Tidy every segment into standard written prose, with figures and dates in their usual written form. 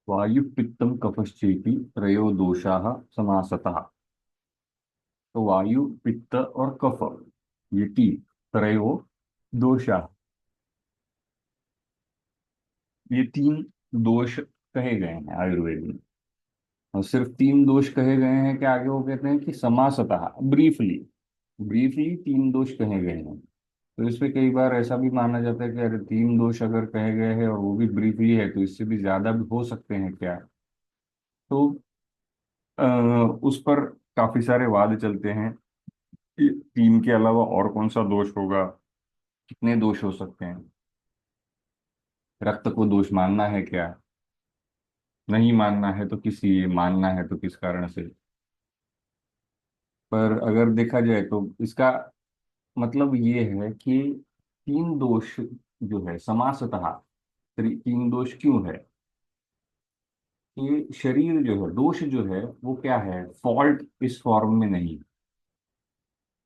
वायु पित्तम कफश्चेति त्रयो दोषाः समासतः। तो वायु पित्त और कफ, ये तीन त्रयो दोषा, ये तीन दोष कहे गए हैं आयुर्वेद में। और सिर्फ तीन दोष कहे गए हैं कि आगे वो कहते हैं कि समासतः, ब्रीफली, ब्रीफली तीन दोष कहे गए हैं। तो इसमें कई बार ऐसा भी माना जाता है कि अरे तीन दोष अगर कहे गए हैं और वो भी ब्रीफली है तो इससे भी ज्यादा भी हो सकते हैं क्या। तो अ, उस पर काफी सारे वाद चलते हैं कि तीन के अलावा और कौन सा दोष होगा, कितने दोष हो सकते हैं, रक्त को दोष मानना है क्या, नहीं मानना है तो किस लिए, मानना है तो किस कारण से। पर अगर देखा जाए तो इसका मतलब ये है कि तीन दोष जो है समासतः, तीन दोष क्यों है कि शरीर जो है, दोष जो है वो क्या है, फॉल्ट इस फॉर्म में नहीं।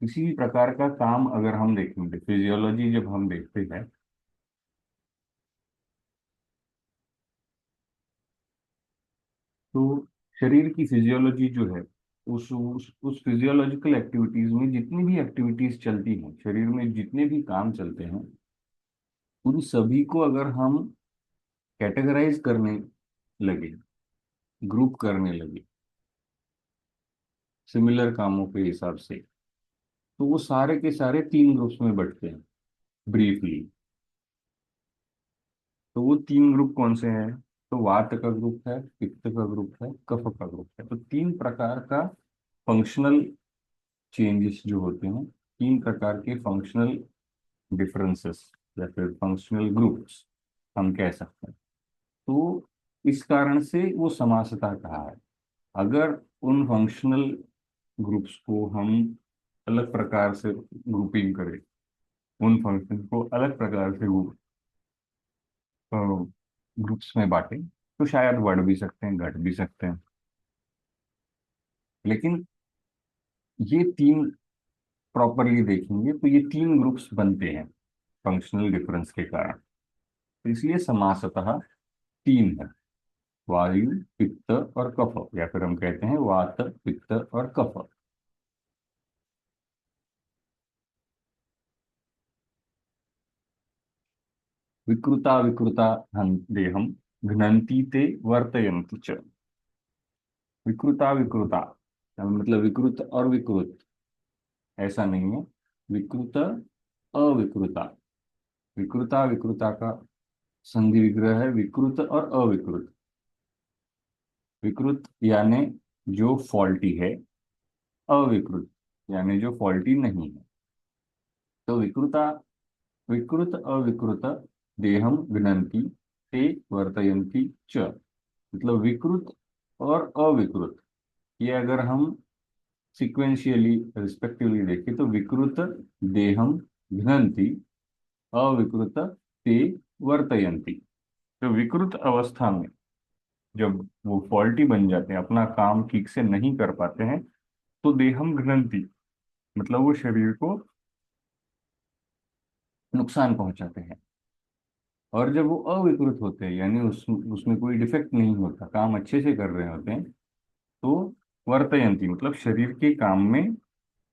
किसी भी प्रकार का काम अगर हम देखेंगे, फिजियोलॉजी जब हम देखते हैं, तो शरीर की फिजियोलॉजी जो है, उस फिजियोलॉजिकल एक्टिविटीज में जितनी भी एक्टिविटीज चलती हैं, शरीर में जितने भी काम चलते हैं, उन सभी को अगर हम कैटेगराइज करने लगे, ग्रुप करने लगे सिमिलर कामों के हिसाब से, तो वो सारे के सारे तीन ग्रुप्स में बंटते हैं ब्रीफली। तो वो तीन ग्रुप कौन से हैं, तो वात का ग्रुप है, पित्त का ग्रुप है, कफ का ग्रुप है। तो तीन प्रकार का फंक्शनल चेंजेस जो होते हैं, तीन प्रकार के फंक्शनल डिफरेंसेस या फिर फंक्शनल ग्रुप्स हम कह सकते हैं। तो इस कारण से वो समासता कहा है। अगर उन फंक्शनल ग्रुप्स को हम अलग प्रकार से ग्रुपिंग करें, उन फंक्शन को अलग प्रकार से ग्रुप्स में बांटें, तो शायद बढ़ भी सकते हैं, घट भी सकते हैं। लेकिन ये तीन प्रॉपरली देखेंगे तो ये तीन ग्रुप्स बनते हैं फंक्शनल डिफरेंस के कारण। तो इसलिए समासतः तीन है, वायु पित्त और कफ, या फिर हम कहते हैं वात पित्त और कफ। विकृता विकृता देहम घ्नन्ति ते वर्तयन्ति च। विकृता विकृता मतलब विकृत और विकृत ऐसा नहीं है, विकृत अविकृता। विकृता विकृता का संधि विग्रह है विकृत और अविकृत। विकृत यानी जो फॉल्टी है, अविकृत यानी जो फॉल्टी नहीं है। तो विकृता, विकृत अविकृत देहम गृह्णन्ति ते वर्तयन्ति च। मतलब विकृत और अविकृत, ये अगर हम सिक्वेंशियली रिस्पेक्टिवली देखें तो विकृत देहम घ्नन्ति, अविकृत ते वर्तयन्ति। तो विकृत अवस्था में जब वो फॉल्टी बन जाते हैं, अपना काम ठीक से नहीं कर पाते हैं, तो देहम घ्नन्ति मतलब वो शरीर को नुकसान पहुंचाते हैं। और जब वो अविकृत होते हैं यानी उसमें कोई डिफेक्ट नहीं होता, काम अच्छे से कर रहे होते हैं, तो वर्तयंती मतलब शरीर के काम में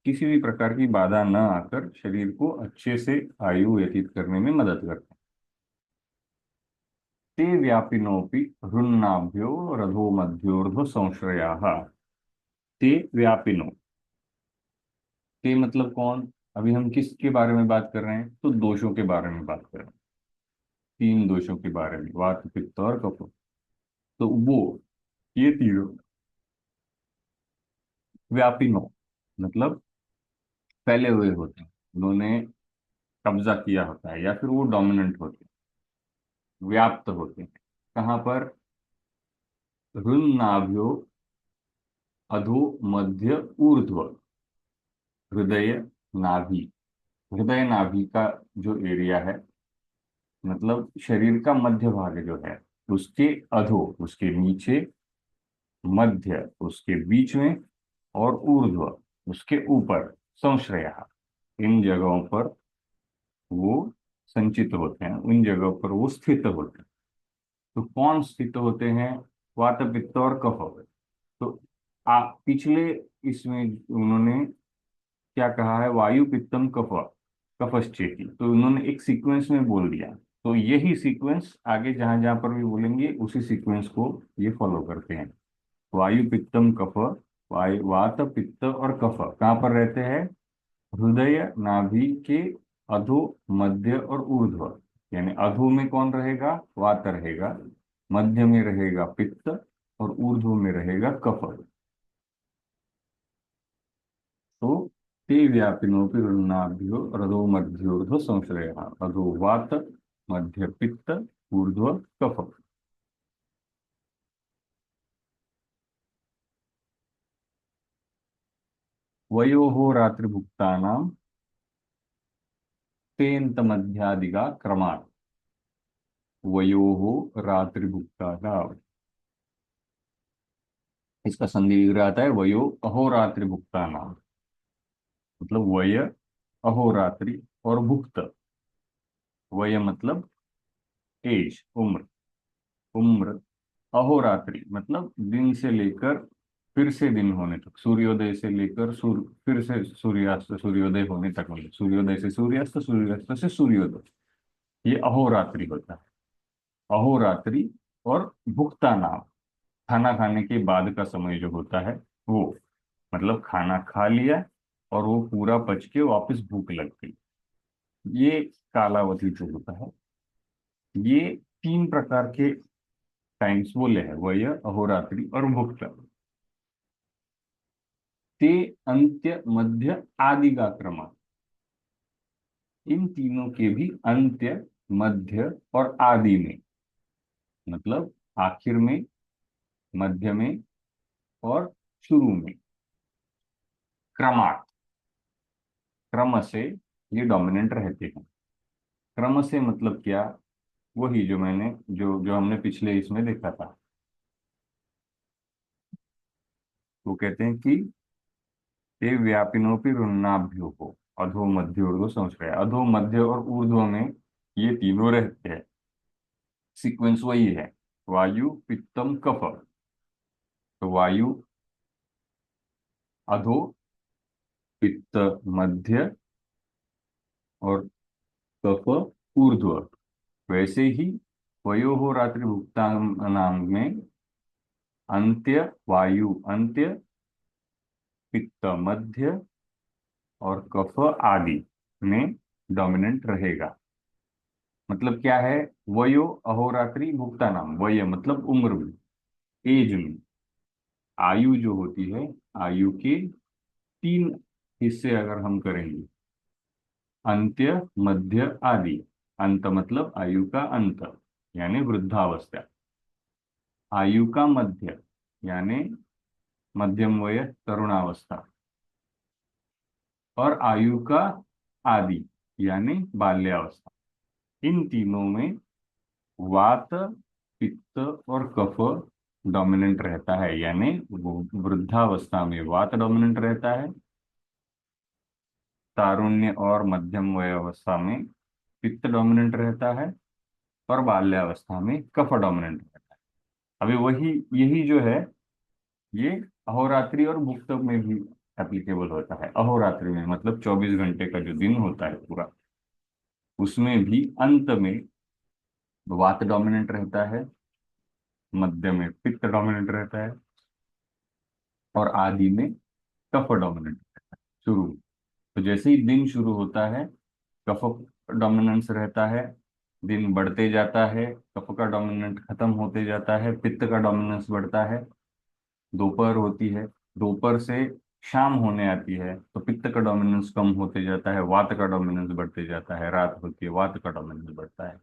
किसी भी प्रकार की बाधा न आकर शरीर को अच्छे से आयु व्यतीत करने में मदद करते हैं। ते व्यापिनोपि हृन्नाभ्यो रधो मध्योर्ध्व संश्रयाः। ते व्यापिनो, ते मतलब कौन, अभी हम किसके बारे में बात कर रहे हैं, तो दोषों के बारे में बात कर रहे हैं। तीन दोषों के बारे में, वात पित्त और कफ। तो वो ये तीनों व्यापिनो मतलब फैले हुए होते हैं, उन्होंने कब्जा किया होता है, या फिर वो डोमिनेंट होते हैं, व्याप्त होते हैं। कहाँ पर, हृन्नाभ्यो अधो मध्य ऊर्ध्व, हृदय नाभि, हृदय नाभि का जो एरिया है, मतलब शरीर का मध्य भाग जो है, उसके अधो उसके नीचे, मध्य उसके बीच में, और ऊर्ध्व उसके ऊपर, संश्रया इन जगहों पर वो संचित होते हैं, उन जगहों पर वो स्थित होते हैं। तो कौन स्थित होते हैं, वात पित्त और कफ। तो पिछले इसमें उन्होंने क्या कहा है, वायु पित्तम कफ, कफश्चेति, तो उन्होंने एक सीक्वेंस में बोल दिया। तो यही सीक्वेंस आगे जहां जहां पर भी बोलेंगे उसी सीक्वेंस को ये फॉलो करते हैं। वायु पित्तम कफ, वायु वात पित्त और कफ कहाँ पर रहते हैं? हृदय नाभि के अधो, मध्य और ऊर्ध्व। यानी अधो में कौन रहेगा? वात रहेगा, मध्य में रहेगा पित्त और ऊर्ध्व में रहेगा कफ। तो ते व्यापिनोपि रुन्नाभ्यो रधो मध्योर्ध्व संश्रय, अधो वात, मध्य पित्त, ऊर्ध्व कफ। वयोः रात्रिभुक्तानां तेऽन्त मध्यादिगा क्रमात्। वयोः रात्रिभुक्तानां, इसका संधि विग्रह आता है वयो अहोरात्रि भुक्तानां। मतलब वय, अहोरात्रि और भुक्त। वय मतलब एज, उम्र। उम्र, अहोरात्रि मतलब दिन से लेकर फिर से दिन होने तक, सूर्योदय से लेकर फिर से सूर्यास्त, सूर्योदय होने तक, मतलब सूर्योदय से सूर्यास्त, सूर्यास्त से सूर्योदय, ये अहोरात्रि होता है। अहोरात्रि और भुक्ता नाम, खाना खाने के बाद का समय जो होता है वो, मतलब खाना खा लिया और वो पूरा पच के वापस भूख लग गई, ये कालावधि जो होता है। ये तीन प्रकार के टाइम्स बोले हैं, वय, अहोरात्रि और भुक्त। ते अंत्य, मध्य, आदि का क्रम। इन तीनों के भी अंत्य, मध्य और आदि में, मतलब आखिर में, मध्य में और शुरू में, क्रमात्, क्रम से ये डोमिनेंट रहते हैं। क्रम से मतलब क्या? वही जो मैंने जो जो हमने पिछले इसमें देखा था। वो कहते हैं कि ते व्यापिनोपि रुन्नाभ्यो को, अधो मध्य ऊर्ध्व संश्रय, अधो मध्य और ऊर्ध्व में ये तीनों रहते हैं। सीक्वेंस वही है, वायु पित्तम कफ। तो वायु अधो, पित्त मध्य और कफ ऊर्ध्व। वैसे ही वयोः रात्रि भुक्तानाम में अंत्य वायु, अंत्य पित्त मध्य और कफ आदि में डोमिनेंट रहेगा। मतलब क्या है? वयो अहोरात्रि भुक्तानाम, वय मतलब उम्र में, एज में। आयु जो होती है, आयु के तीन हिस्से अगर हम करेंगे, अंत्य, मध्य, आदि। अंत मतलब आयु का अंत, यानी वृद्धावस्था। आयु का मध्य यानी मध्यम वय, तरुणावस्था। और आयु का आदि यानी बाल्यावस्था। इन तीनों में वात, पित्त और कफ डोमिनेंट रहता है, यानी वो वृद्धावस्था में वात डोमिनेंट रहता है, तारुण्य और मध्यम वय अवस्था में पित्त डोमिनेंट रहता है, और बाल्यावस्था में कफ डोमिनेंट रहता है। अभी वही, यही जो है ये अहोरात्रि और भुक्त में भी एप्लीकेबल होता है। अहोरात्रि में मतलब 24 घंटे का जो दिन होता है पूरा, उसमें भी अंत में वात डोमिनेंट रहता है, मध्य में पित्त डोमिनेंट रहता है और आदि में कफ डोमिनेंट शुरू में। तो जैसे ही दिन शुरू होता है, कफ डोमिनेंस रहता है, दिन बढ़ते जाता है, कफ का डोमिनेंट खत्म होते जाता है, पित्त का डोमिनेंस बढ़ता है। दोपहर होती है, दोपहर से शाम होने आती है तो पित्त का डोमिनेंस कम होते जाता है, वात का डोमिनेंस बढ़ते जाता है। रात होती है, वात का डोमिनेंस बढ़ता है।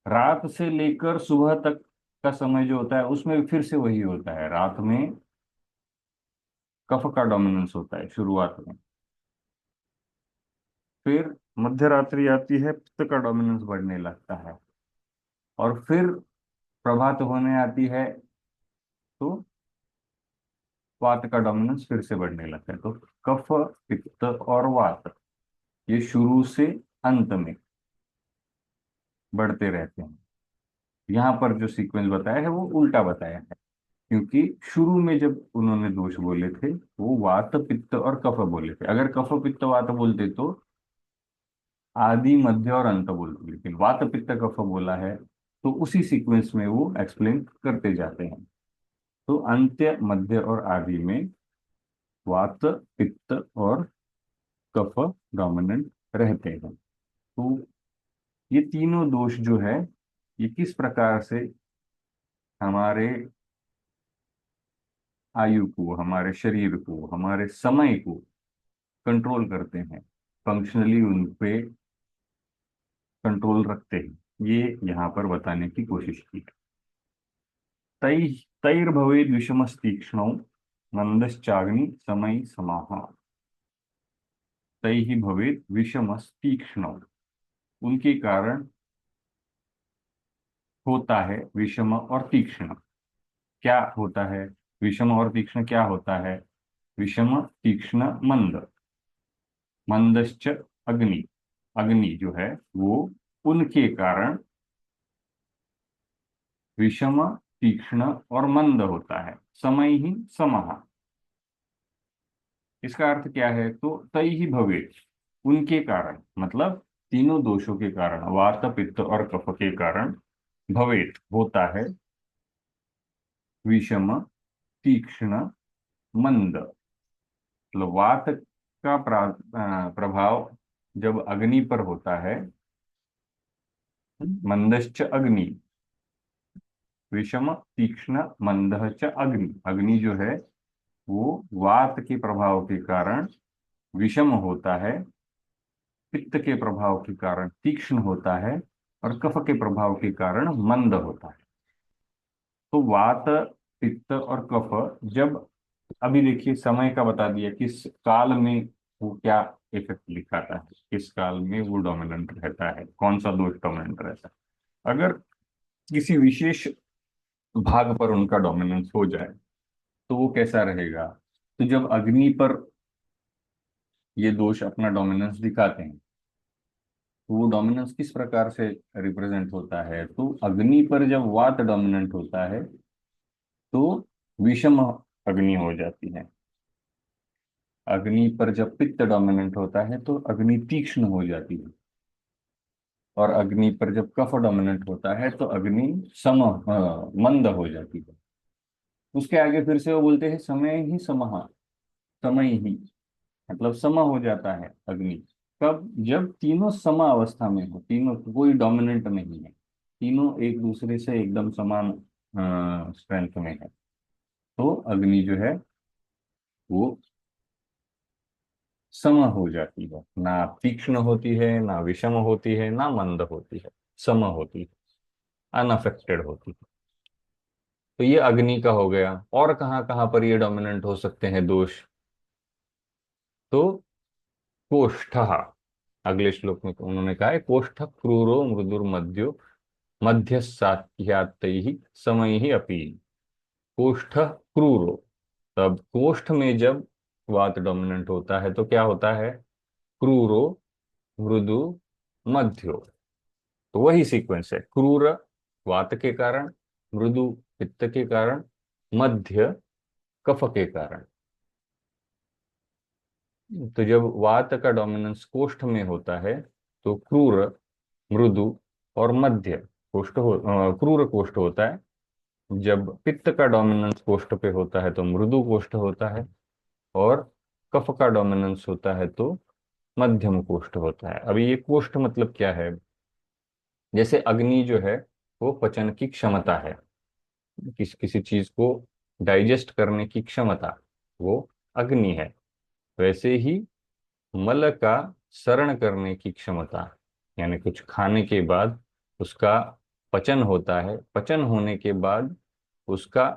रात से लेकर सुबह तक का समय जो होता है उसमें फिर से वही होता है, रात में कफ का डोमिनेंस होता है शुरुआत में। फिर मध्य रात्रि आती है, पित्त का डोमिनेंस बढ़ने लगता है, और फिर प्रभात होने आती है तो वात का डोमिनेंस फिर से बढ़ने लगता है। तो कफ, पित्त और वात ये शुरू से अंत में बढ़ते रहते हैं। यहाँ पर जो सीक्वेंस बताया है वो उल्टा बताया है। क्योंकि शुरू में जब उन्होंने दोष बोले थे वो वात पित्त और कफ बोले थे। अगर कफ पित्त वात बोलते तो आदि मध्य और अंत बोलते, लेकिन वात पित्त कफ बोला है तो उसी सीक्वेंस में वो एक्सप्लेन करते जाते हैं। तो अंत्य मध्य और आदि में वात पित्त और कफ डोमिनेंट रहते हैं। तो ये तीनों दोष जो है ये किस प्रकार से हमारे आयु को, हमारे शरीर को, हमारे समय को कंट्रोल करते हैं, फंक्शनली उन पे कंट्रोल रखते हैं, ये यहाँ पर बताने की कोशिश की। तै तैर्भवेद विषमस्तीक्ष्णौ मंदश्चाग्नि समय समाह। तैहि भवेद विषमस्तीक्ष्णौ, उनके कारण होता है विषम और तीक्ष्ण। क्या होता है विषम और तीक्ष्ण? क्या होता है विषम तीक्ष्ण मंद, मंदश्च अग्नि, अग्नि जो है वो उनके कारण विषम तीक्ष्ण और मंद होता है। समय ही समः, इसका अर्थ क्या है? तो तय ही भवेत, उनके कारण, मतलब तीनों दोषों के कारण, वात पित्त और कफ के कारण भवेत होता है विषम तीक्ष्ण मंद। मतलब वात का प्रभाव जब अग्नि पर होता है, मंदश्च अग्नि, विषम तीक्ष्ण मंदः च अग्नि, अग्नि जो है वो वात के प्रभाव के कारण विषम होता है, पित्त के प्रभाव के कारण तीक्ष्ण होता है, और कफ के प्रभाव के कारण मंद होता है। तो वात पित्त और कफ जब, अभी देखिए समय का बता दिया किस काल में वो क्या इफेक्ट दिखाता है, किस काल में वो डोमिनेंट रहता है, कौन सा दोष डोमिनेंट रहता है। अगर किसी विशेष भाग पर उनका डोमिनेंस हो जाए तो वो कैसा रहेगा? तो जब अग्नि पर ये दोष अपना डोमिनेंस दिखाते हैं तो वो डोमिनेंस किस प्रकार से रिप्रेजेंट होता है? तो अग्नि पर जब वात डोमिनेंट होता है तो विषम अग्नि हो जाती है। अग्नि पर जब पित्त डोमिनेंट होता है तो अग्नि तीक्ष्ण हो जाती है। और अग्नि पर जब कफ डोमिनेंट होता है तो अग्नि मंद हो जाती है। उसके आगे फिर से वो बोलते हैं समय ही समहा, समय ही मतलब सम हो जाता है अग्नि। कब? जब तीनों सम अवस्था में हो, तीनों कोई डोमिनेंट नहीं है, तीनों एक दूसरे से एकदम समान स्ट्रेंथ में है, तो अग्नि जो है वो सम हो जाती है, ना तीक्ष्ण होती है, ना विषम होती है, ना मंद होती है, सम होती है, अनअफेक्टेड होती है। तो ये अग्नि का हो गया। और कहाँ कहाँ पर ये डोमिनेंट हो सकते हैं दोष? तो कोष्ठ, अगले श्लोक में उन्होंने कहा है कोष्ठ क्रूरो मृदुर मध्यो मध्य सात्यात्तैहि समय ही अपी। कोष्ठ क्रूरो, तब कोष्ठ में जब वात डोमिनेंट होता है तो क्या होता है? क्रूरो, मृदु, मध्यो। तो वही सीक्वेंस है, क्रूर वात के कारण, मृदु पित्त के कारण, मध्य कफ के कारण। तो जब वात का डोमिनेंस कोष्ठ में होता है तो क्रूर, मृदु और मध्य क्रूर कोष्ठ होता है। जब पित्त का डोमिनेंस कोष्ठ पे होता है तो मृदु कोष्ठ होता है, और कफ का डोमिनेंस होता है तो मध्यम कोष्ठ होता है। अभी ये कोष्ठ मतलब क्या है? जैसे अग्नि जो है वो पचन की क्षमता है, किसी चीज को डाइजेस्ट करने की क्षमता, वो अग्नि है। वैसे ही मल का शरण करने की क्षमता, यानी कुछ खाने के बाद उसका पचन होता है, पचन होने के बाद उसका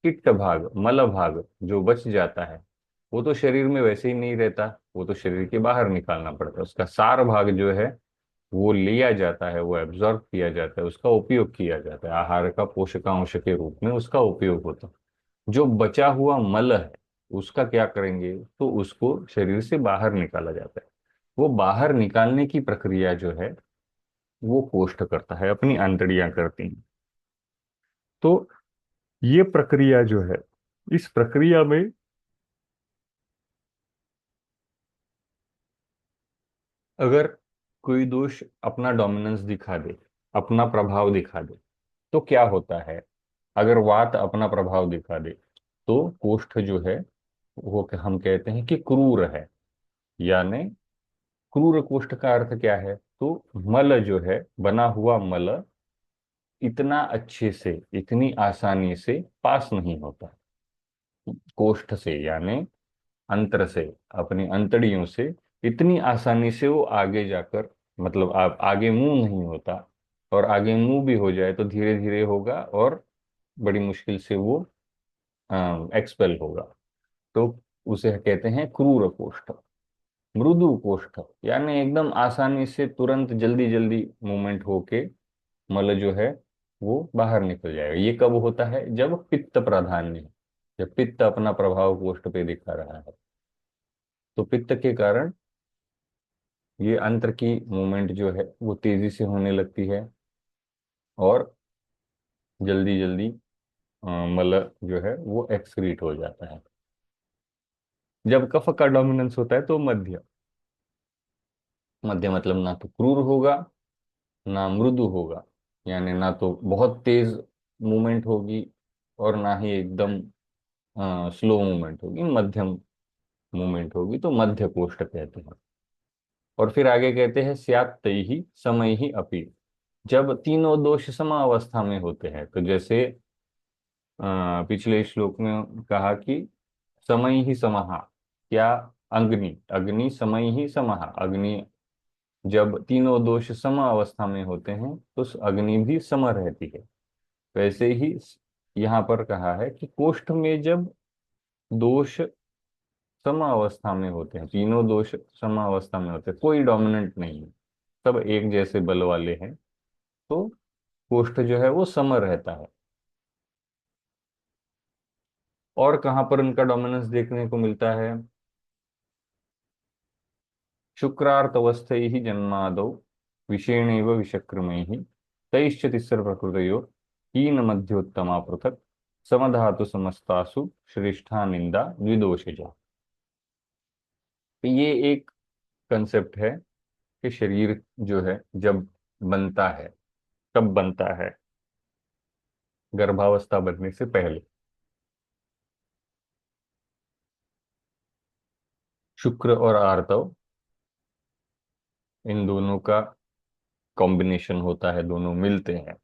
पित्त भाग, मल भाग जो बच जाता है वो तो शरीर में वैसे ही नहीं रहता, वो तो शरीर के बाहर निकालना पड़ता है। उसका सार भाग जो है वो लिया जाता है, वो एब्जॉर्ब किया जाता है, उसका उपयोग किया जाता है, आहार का पोषकांश के रूप में उसका उपयोग होता है। जो बचा हुआ मल है उसका क्या करेंगे? तो उसको शरीर से बाहर निकाला जाता है। वो बाहर निकालने की प्रक्रिया जो है वो कोष्ठ करता है, अपनी आंतड़ियां करती हैं। तो ये प्रक्रिया जो है, इस प्रक्रिया में अगर कोई दोष अपना डोमिनेंस दिखा दे, अपना प्रभाव दिखा दे, तो क्या होता है? अगर वात अपना प्रभाव दिखा दे तो कोष्ठ जो है वो हम कहते हैं कि क्रूर है। यानी क्रूर कोष्ठ का अर्थ क्या है? तो मल जो है, बना हुआ मल इतना अच्छे से, इतनी आसानी से पास नहीं होता कोष्ठ से, यानी अंत्र से, अपनी अंतड़ियों से इतनी आसानी से वो आगे जाकर, मतलब आप आगे मूव नहीं होता। और आगे मूव भी हो जाए तो धीरे धीरे होगा और बड़ी मुश्किल से वो एक्सपेल होगा। तो उसे कहते हैं क्रूर कोष्ठ। मृदु कोष्ठ यानी एकदम आसानी से तुरंत जल्दी जल्दी मूवमेंट होके मल जो है वो बाहर निकल जाएगा। ये कब होता है? जब पित्त प्राधान्य है, जब पित्त अपना प्रभाव कोष्ठ पे दिखा रहा है। तो पित्त के कारण ये अंत्र की मूवमेंट जो है वो तेजी से होने लगती है और जल्दी जल्दी मल जो है वो एक्सक्रीट हो जाता है। जब कफ का डोमिनेंस होता है तो मध्य, मध्य मतलब ना तो क्रूर होगा ना मृदु होगा, यानी ना तो बहुत तेज मूवमेंट होगी और ना ही एकदम स्लो मूवमेंट होगी, मध्यम मूवमेंट होगी, तो मध्य कोष्ठ कहते हैं। और फिर आगे कहते हैं स्यात् तैहि समैहि अपि। जब तीनों दोष समावस्था में होते हैं, तो जैसे पिछले श्लोक में कहा कि समय ही समहा, क्या? अग्नि, अग्नि समय ही समहा, अग्नि जब तीनों दोष सम अवस्था में होते हैं तो अग्नि भी सम रहती है। वैसे ही यहाँ पर कहा है कि कोष्ठ में जब दोष सम अवस्था में होते हैं, तीनों दोष सम अवस्था में होते हैं, कोई डोमिनेंट नहीं है, सब एक जैसे बल वाले हैं, तो कोष्ठ जो है वो सम रहता है। और कहाँ पर उनका डोमिनेंस देखने को मिलता है? शुक्रार्तवस्थैः जन्मादौ विषेणैव विषक्रमैः तैश्च तिस्र प्रकृतयो हीनमध्योत्तमा पृथक् समधातु समस्तासु श्रेष्ठा निंदा द्विदोषजा। तो ये एक कंसेप्ट है कि शरीर जो है जब बनता है, कब बनता है? गर्भावस्था बनने से पहले शुक्र और आर्तव, इन दोनों का कॉम्बिनेशन होता है, दोनों मिलते हैं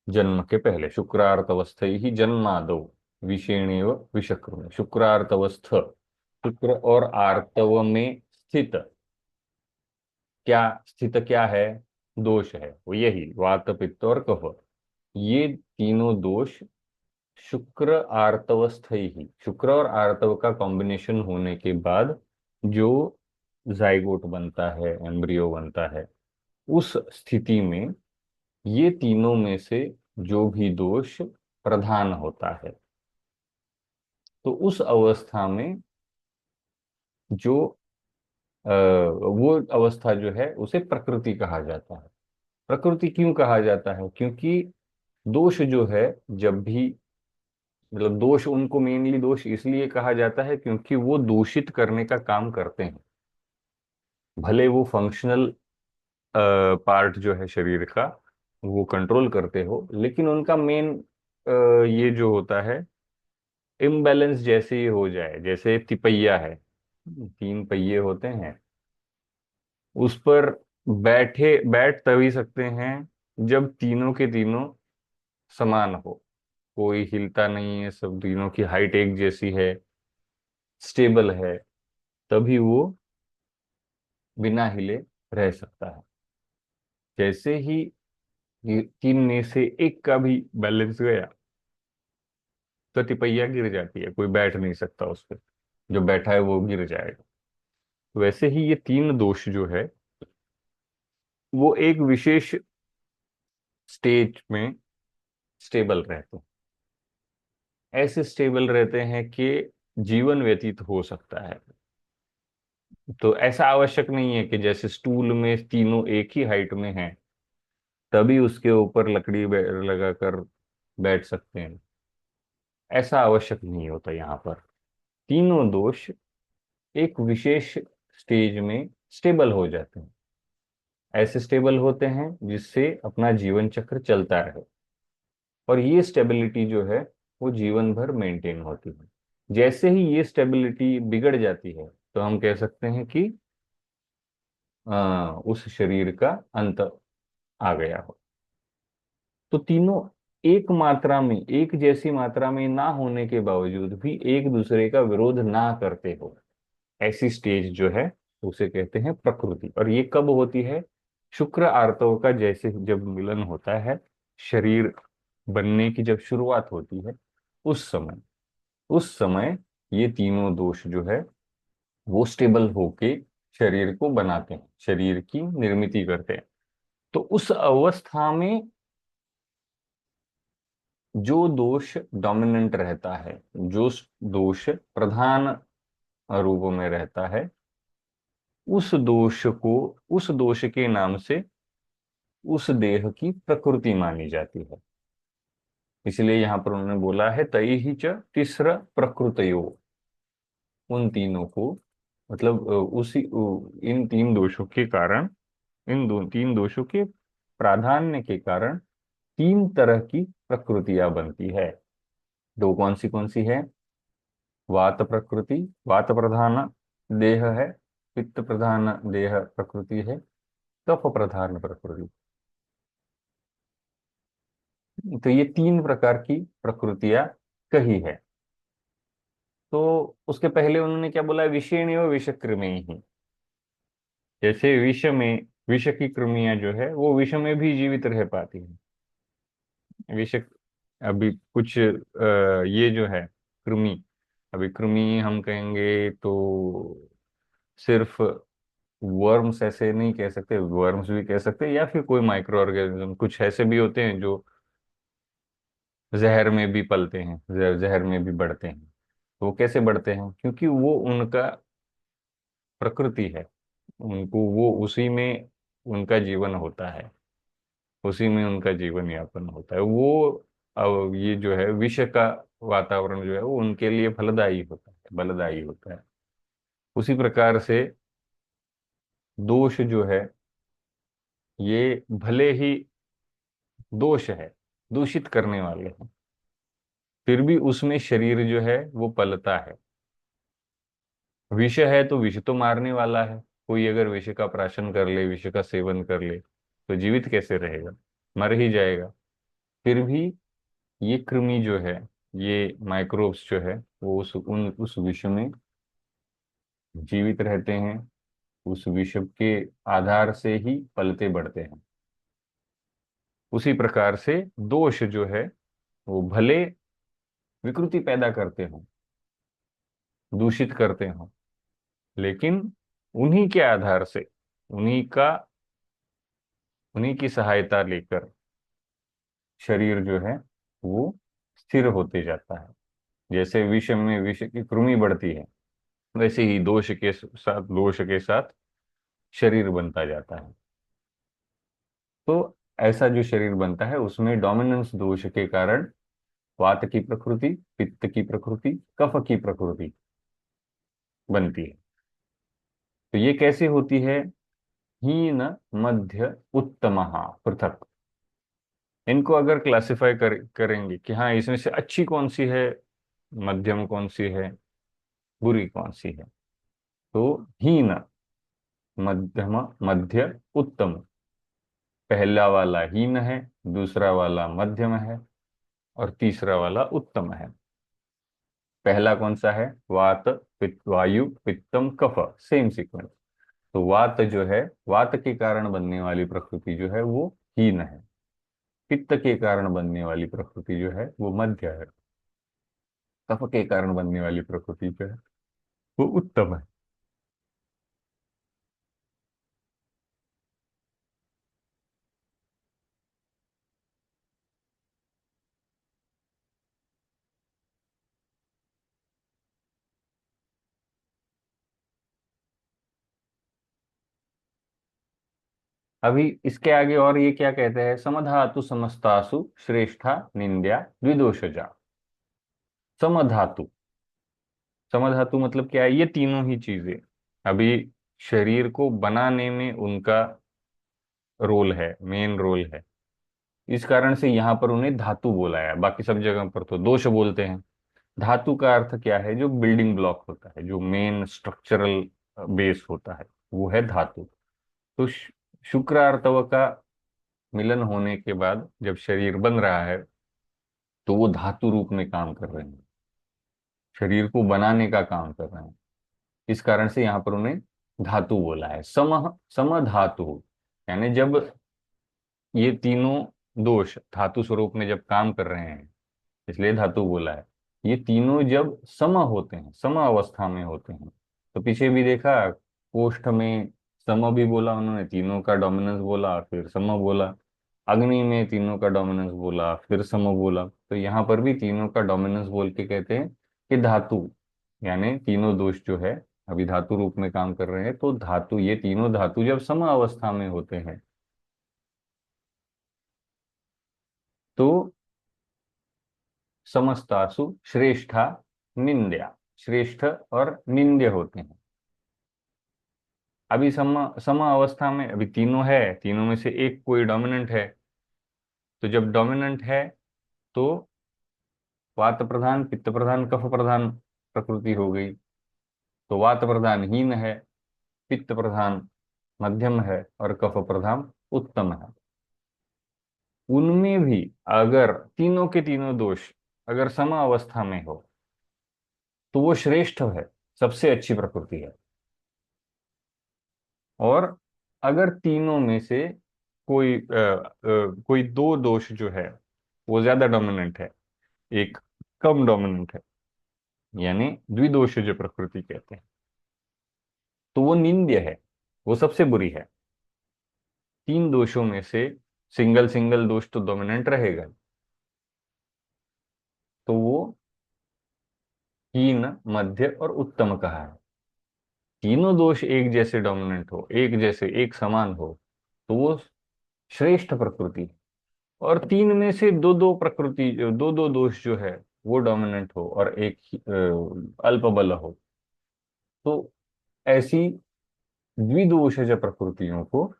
जन्म के पहले। शुक्रार्तवस्थ ही जन्मादौ विषेणेव विषक्रम, शुक्रार्तवस्थ, शुक्र और आर्तव में स्थित, क्या स्थित क्या है? दोष है, वो यही वात पित्त और कफ, ये तीनों दोष शुक्र आर्तवस्थ ही, शुक्र और आर्तव का कॉम्बिनेशन होने के बाद जो जाइगोट बनता है, एम्ब्रियो बनता है, उस स्थिति में ये तीनों में से जो भी दोष प्रधान होता है, तो उस अवस्था में जो वो अवस्था जो है उसे प्रकृति कहा जाता है। प्रकृति क्यों कहा जाता है? क्योंकि दोष जो है, जब भी, मतलब दोष उनको मेनली दोष इसलिए कहा जाता है क्योंकि वो दूषित करने का काम करते हैं। भले वो फंक्शनल पार्ट जो है शरीर का वो कंट्रोल करते हो, लेकिन उनका मेन ये जो होता है इम्बैलेंस जैसे ही हो जाए, जैसे तिपैया है, तीन पहिए होते हैं, उस पर बैठ तभी सकते हैं जब तीनों के तीनों समान हो, कोई हिलता नहीं है, सब तीनों की हाइट एक जैसी है, स्टेबल है, तभी वो बिना हिले रह सकता है। जैसे ही ये तीन में से एक का भी बैलेंस गया तो तिपैया गिर जाती है, कोई बैठ नहीं सकता उस पर, जो बैठा है वो गिर जाएगा। वैसे ही ये तीन दोष जो है वो एक विशेष स्टेज में स्टेबल रहते हैं, ऐसे स्टेबल रहते हैं कि जीवन व्यतीत हो सकता है। तो ऐसा आवश्यक नहीं है कि जैसे स्टूल में तीनों एक ही हाइट में हैं तभी उसके ऊपर लकड़ी लगाकर बैठ सकते हैं, ऐसा आवश्यक नहीं होता यहाँ पर। तीनों दोष एक विशेष स्टेज में स्टेबल हो जाते हैं, ऐसे स्टेबल होते हैं जिससे अपना जीवन चक्र चलता रहे। और ये स्टेबिलिटी जो है वो जीवन भर मेंटेन होती है। जैसे ही ये स्टेबिलिटी बिगड़ जाती है तो हम कह सकते हैं कि उस शरीर का अंत आ गया हो। तो तीनों एक मात्रा में, एक जैसी मात्रा में ना होने के बावजूद भी एक दूसरे का विरोध ना करते हो, ऐसी स्टेज जो है उसे कहते हैं प्रकृति। और ये कब होती है? शुक्र आर्तव का जैसे जब मिलन होता है, शरीर बनने की जब शुरुआत होती है, उस समय, उस समय ये तीनों दोष जो है वो स्टेबल होके शरीर को बनाते हैं, शरीर की निर्मित करते हैं। तो उस अवस्था में जो दोष डोमिनेंट रहता है, जो दोष प्रधान रूप में रहता है, उस दोष को, उस दोष के नाम से उस देह की प्रकृति मानी जाती है। इसलिए यहां पर उन्होंने बोला है तई ही च तिस्र प्रकृतयो, उन तीनों को, मतलब इन तीन दोषों के कारण, तीन दोषों के प्राधान्य के कारण तीन तरह की प्रकृतियां बनती है। दो कौन सी है? वात प्रकृति, वात प्रधान देह है। पित्त प्रधान देह प्रकृति है। कफ प्रधान प्रकृति। तो ये तीन प्रकार की प्रकृतियां कही है। तो उसके पहले उन्होंने क्या बोला? विषेण व विषकृमि ही। जैसे विष में, विष की कृमियां जो है वो विष में भी जीवित रह पाती है। विष, अभी कुछ ये जो है कृमि, अभी कृमि हम कहेंगे तो सिर्फ वर्म्स ऐसे नहीं कह सकते, वर्म्स भी कह सकते हैं, या फिर कोई माइक्रो ऑर्गेनिज्म, कुछ ऐसे भी होते हैं जो जहर में भी पलते हैं, जहर में भी बढ़ते हैं। तो वो कैसे बढ़ते हैं? क्योंकि वो उनका प्रकृति है, उनको वो उसी में उनका जीवन होता है, उसी में उनका जीवन यापन होता है वो। अब ये जो है विष का वातावरण जो है वो उनके लिए फलदायी होता है, बलदायी होता है। उसी प्रकार से दोष जो है ये भले ही दोष है, दूषित करने वाले हैं, फिर भी उसमें शरीर जो है वो पलता है। विष है तो विष तो मारने वाला है। कोई अगर विष का प्राशन कर ले, विष का सेवन कर ले, तो जीवित कैसे रहेगा? मर ही जाएगा। फिर भी ये कृमि जो है, ये माइक्रोब्स जो है वो उस विष में जीवित रहते हैं, उस विष के आधार से ही पलते बढ़ते हैं। उसी प्रकार से दोष जो है वो भले विकृति पैदा करते हों, दूषित करते हों, लेकिन उन्हीं के आधार से, उन्हीं का, उन्हीं की सहायता लेकर शरीर जो है वो स्थिर होते जाता है। जैसे विष में विष की कृमि बढ़ती है, वैसे ही दोष के साथ शरीर बनता जाता है। तो ऐसा जो शरीर बनता है उसमें डोमिनेंस दोष के कारण वात की प्रकृति, पित्त की प्रकृति, कफ की प्रकृति बनती है। तो ये कैसे होती है? हीन, मध्य, उत्तम पृथक। इनको अगर क्लासिफाई करेंगे कि हाँ इसमें से अच्छी कौन सी है, मध्यम कौन सी है, बुरी कौन सी है, तो हीन, मध्यम, मध्य, उत्तम। पहला वाला हीन है, दूसरा वाला मध्यम है, और तीसरा वाला उत्तम है। पहला कौन सा है? वात, पित्त, वायु, पित्तम, कफ, सेम सीक्वेंस। तो वात जो है, वात के कारण बनने वाली प्रकृति जो है वो हीन है। पित्त के कारण बनने वाली प्रकृति जो है वो मध्य है। कफ के कारण बनने वाली प्रकृति जो है वो उत्तम है। अभी इसके आगे और ये क्या कहते हैं, समधातु समस्तासु श्रेष्ठा निंद्या द्विदोषजा। समधातु, समधातु मतलब क्या है, ये तीनों ही चीजें अभी शरीर को बनाने में उनका रोल है, मेन रोल है। इस कारण से यहाँ पर उन्हें धातु बोला है, बाकी सब जगह पर तो दोष बोलते हैं। धातु का अर्थ क्या है, जो बिल्डिंग ब्लॉक होता है, जो मेन स्ट्रक्चरल बेस होता है, वो है धातु। तो शुक्र और तव का मिलन होने के बाद जब शरीर बन रहा है, तो वो धातु रूप में काम कर रहे हैं, शरीर को बनाने का काम कर रहे हैं। इस कारण से यहाँ पर उन्हें धातु बोला है। सम धातु, यानी जब ये तीनों दोष धातु स्वरूप में जब काम कर रहे हैं, इसलिए धातु बोला है। ये तीनों जब सम होते हैं, सम अवस्था में होते हैं, तो पीछे भी देखा, कोष्ठ में सम भी बोला उन्होंने, तीनों का डोमिनेंस बोला, फिर सम बोला। अग्नि में तीनों का डोमिनेंस बोला, फिर सम बोला। तो यहाँ पर भी तीनों का डोमिनेंस बोल के कहते हैं कि धातु, यानी तीनों दोष जो है अभी धातु रूप में काम कर रहे हैं, तो धातु, ये तीनों धातु जब सम अवस्था में होते हैं, तो समस्तासु श्रेष्ठा निंद्या, श्रेष्ठ और निंद्य होते हैं। अभी सम सम अवस्था में अभी तीनों है, तीनों में से एक कोई डोमिनेंट है, तो जब डोमिनेंट है तो वात प्रधान, पित्त प्रधान, कफ प्रधान प्रकृति हो गई। तो वात प्रधान हीन है, पित्त प्रधान मध्यम है, और कफ प्रधान उत्तम है। उनमें भी अगर तीनों के तीनों दोष अगर सम अवस्था में हो, तो वो श्रेष्ठ है, सबसे अच्छी प्रकृति है। और अगर तीनों में से कोई दो दोष जो है वो ज्यादा डोमिनेंट है, एक कम डोमिनेंट है, यानी द्विदोष जो प्रकृति कहते हैं, तो वो निंद्य है, वो सबसे बुरी है। तीन दोषों में से सिंगल सिंगल दोष तो डोमिनेंट रहेगा, तो वो हीन, मध्य और उत्तम कहा है। तीनों दोष एक जैसे डोमिनेंट हो, एक जैसे, एक समान हो, तो वो श्रेष्ठ प्रकृति है। और तीन में से दो दो प्रकृति, दो दो दोष जो है वो डोमिनेंट हो, और एक अल्प बल हो, तो ऐसी द्विदोषज प्रकृतियों को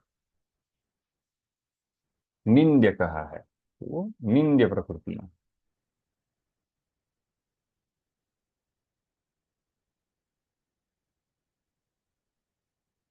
निंद्य कहा है। वो निंद्य प्रकृतियां,